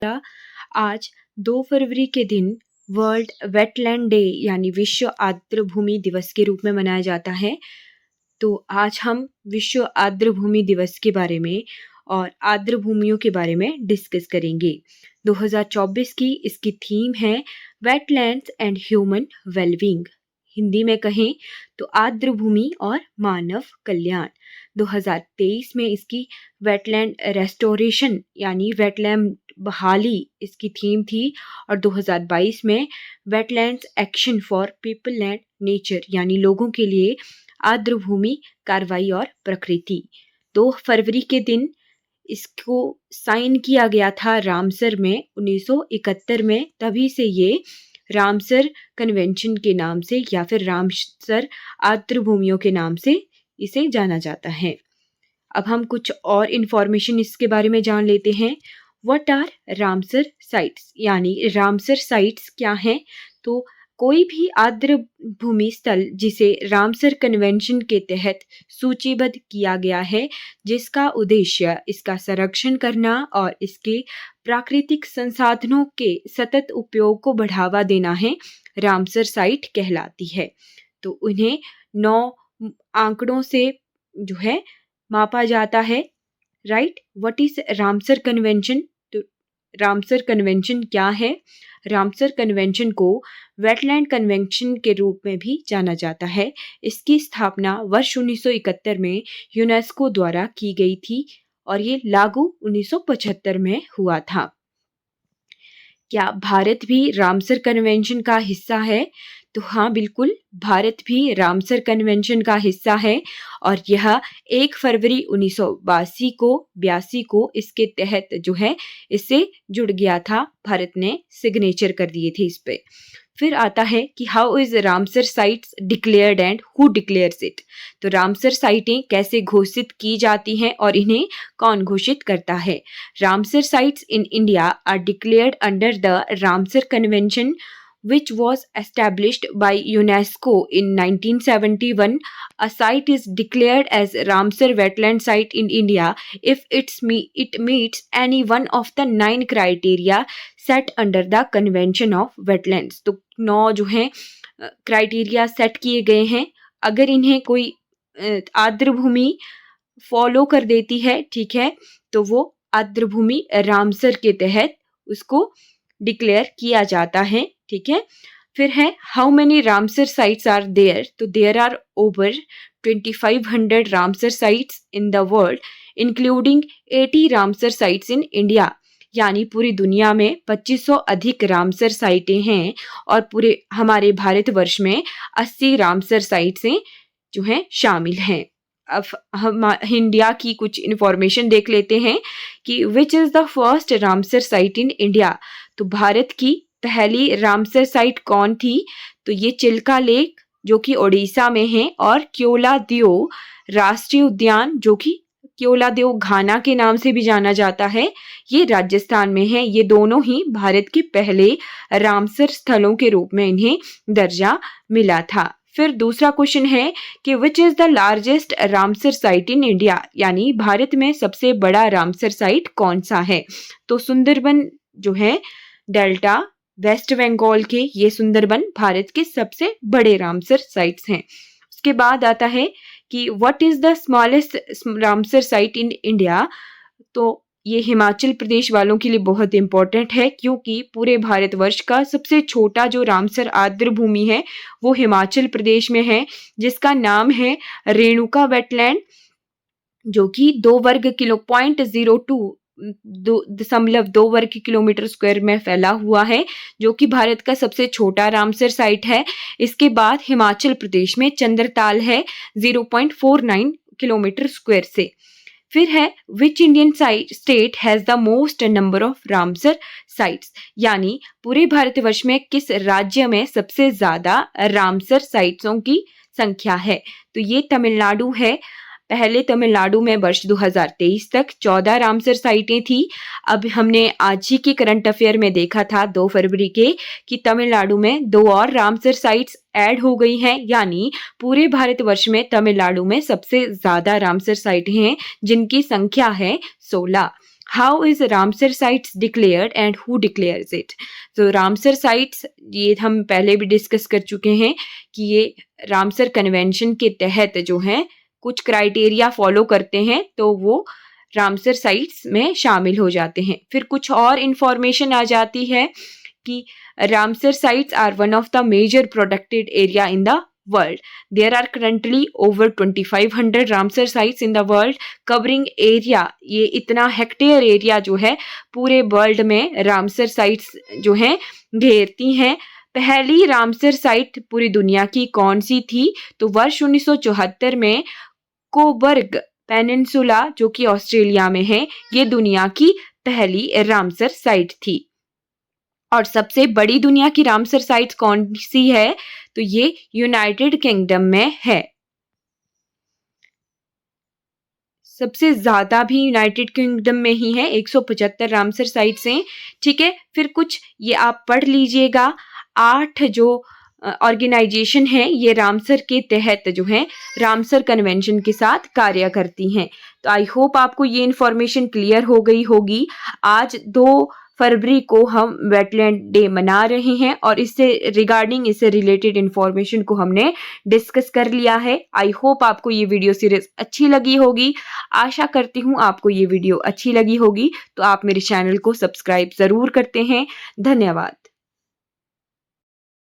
आज 2 फरवरी के दिन वर्ल्ड वेटलैंड डे यानी विश्व आर्द्र भूमि दिवस के रूप में मनाया जाता है। तो आज हम विश्व आर्द्र भूमि दिवस के बारे में और आर्द्र भूमियों के बारे में डिस्कस करेंगे। 2024 की इसकी थीम है wetlands and human wellbeing. Hindi में कहें तो आर्द्र भूमि और मानव कल्याण। 2023 में इसकी वेटलैंड रेस्टोरेशन यानी वेटलैंड बहाली इसकी थीम थी और 2022 में wetlands action for people and nature यानी लोगों के लिए आर्द्र भूमि कार्रवाई और प्रकृति। 2 फरवरी के दिन इसको साइन किया गया था रामसर में 1971 में। तभी से ये रामसर कन्वेंशन के नाम से या फिर रामसर आर्द्र भूमियों के नाम से इसे जाना जाता है। अब हम कुछ और इन्फॉर्मेशन इसके बारे में जान लेते हैं। व्हाट आर रामसर साइट्स यानी रामसर साइट्स क्या हैं? तो कोई भी आर्द्र भूमि स्थल जिसे रामसर कन्वेंशन के तहत सूचीबद्ध किया गया है, जिसका उद्देश्य इसका संरक्षण करना और इसके प्राकृतिक संसाधनों के सतत उपयोग को बढ़ावा देना है, रामसर साइट कहलाती है। तो उन्हें 9 आंकड़ों से जो है मापा जाता है। Right, what is Ramsar convention? तो रामसर कन्वेंशन क्या है? रामसर कन्वेंशन को वेटलैंड कन्वेंशन के रूप में भी जाना जाता है। इसकी स्थापना वर्ष 1971 में यूनेस्को द्वारा की गई थी और ये लागू 1975 में हुआ था। क्या भारत भी रामसर कन्वेंशन का हिस्सा है? तो हाँ, बिल्कुल, भारत भी रामसर कन्वेंशन का हिस्सा है और यह 1 फरवरी 1982 को इसके तहत जो है इससे जुड़ गया था। भारत ने सिग्नेचर कर दिए थे इस पे। फिर आता है कि how is Ramsar sites declared and who declares it? तो रामसर साइटें कैसे घोषित की जाती हैं और इन्हें कौन घोषित करता है? Ramsar sites in India are declared under the Ramsar convention which was established by UNESCO in 1971. A site is declared as Ramsar wetland site in India if it meets any one of the 9 criteria set under the Convention of Wetlands. तो 9 जो हैं criteria set किए गए हैं। अगर इन्हें कोई आर्द्र भूमि फॉलो कर देती है, ठीक है, तो वो आर्द्र भूमि रामसर के तहत उसको डिक्लेयर किया जाता है। ठीक है, फिर है how many Ramsar sites are there? तो there are over 2500 Ramsar sites in the world including 80 Ramsar sites in India. यानी पूरी दुनिया में 2500 अधिक रामसर साइटें हैं और पूरे हमारे भारतवर्ष में 80 रामसर साइट्स जो हैं शामिल हैं। अब हम इंडिया की कुछ इन्फॉर्मेशन देख लेते हैं कि which is the first Ramsar site in India? तो भारत की पहली रामसर साइट कौन थी? तो ये चिल्का लेक जो कि ओडिशा में है और क्योलादियो राष्ट्रीय उद्यान जो कि क्योलादियो घाना के नाम से भी जाना जाता है, ये राजस्थान में है। ये दोनों ही भारत के पहले रामसर स्थलों के रूप में इन्हें दर्जा मिला था। फिर दूसरा क्वेश्चन है कि which is the largest Ramsar site in India? यानी भारत में सबसे बड़ा रामसर साइट कौन सा है? तो सुंदरबन जो है डेल्टा वेस्ट बंगाल के, ये सुंदरबन भारत के सबसे बड़े रामसर साइट्स हैं। उसके बाद आता है कि what is the smallest Ramsar site in India? तो ये हिमाचल प्रदेश वालों के लिए बहुत इंपॉर्टेंट है क्योंकि पूरे भारतवर्ष का सबसे छोटा जो रामसर आर्द्र भूमि है वो हिमाचल प्रदेश में है, जिसका नाम है रेणुका वेटलैंड, जो कि 2 वर्ग किलो 0.02 वर्ग किलोमीटर स्क्वायर में फैला हुआ है, जो कि भारत का सबसे छोटा रामसर साइट है। इसके बाद हिमाचल प्रदेश में चंद्रताल है 0.49 किलोमीटर स्क्वायर से। फिर है which Indian state has the most number of Ramsar sites? यानी पूरे भारतवर्ष में किस राज्य में सबसे ज्यादा रामसर साइट्सों की संख्या है? तो ये तमिलनाडु है। पहले तमिलनाडु में वर्ष 2023 तक 14 रामसर साइटें थी। अब हमने आज ही के करंट अफेयर में देखा था 2 फरवरी के कि तमिलनाडु में 2 और रामसर साइट्स ऐड हो गई हैं, यानी पूरे भारतवर्ष में तमिलनाडु में सबसे ज्यादा रामसर साइटें हैं जिनकी संख्या है 16। How is Ramsar sites declared and who declares it. तो रामसर साइट्स ये हम पहले भी डिस्कस कर चुके हैं कि ये रामसर कन्वेंशन के तहत जो है कुछ क्राइटेरिया फॉलो करते हैं तो वो रामसर साइट्स में शामिल हो जाते हैं। फिर कुछ और इंफॉर्मेशन आ जाती है कि Ramsar sites are one of the major protected area in the world. There are currently over 2500 Ramsar sites in the world covering area, ये इतना हेक्टेयर एरिया जो है पूरे वर्ल्ड में रामसर साइट्स जो हैं घेरती हैं। पहली रामसर साइट पूरी दुनिया की कौन सी थी? तो वर्ष 1974 में कोबर्ग पेनिनसुला जो कि ऑस्ट्रेलिया में है, ये दुनिया की पहली रामसर साइट थी। और सबसे बड़ी दुनिया की रामसर साइट्स कौन सी है? तो ये यूनाइटेड किंगडम में है। सबसे ज्यादा भी यूनाइटेड किंगडम में ही है, 175 रामसर साइट्स हैं। ठीक है, फिर कुछ ये आप पढ़ लीजिएगा। 8 जो ऑर्गेनाइजेशन है ये रामसर के तहत जो है रामसर कन्वेंशन के साथ कार्य करती हैं। तो आई होप आपको ये इन्फॉर्मेशन क्लियर हो गई होगी। आज 2 फरवरी को हम वेटलैंड डे मना रहे हैं और इससे रिलेटेड इंफॉर्मेशन को हमने डिस्कस कर लिया है। आई होप आपको ये वीडियो सीरीज अच्छी लगी होगी। आशा करती हूँ आपको ये वीडियो अच्छी लगी होगी। तो आप मेरे चैनल को सब्सक्राइब जरूर करते हैं। धन्यवाद।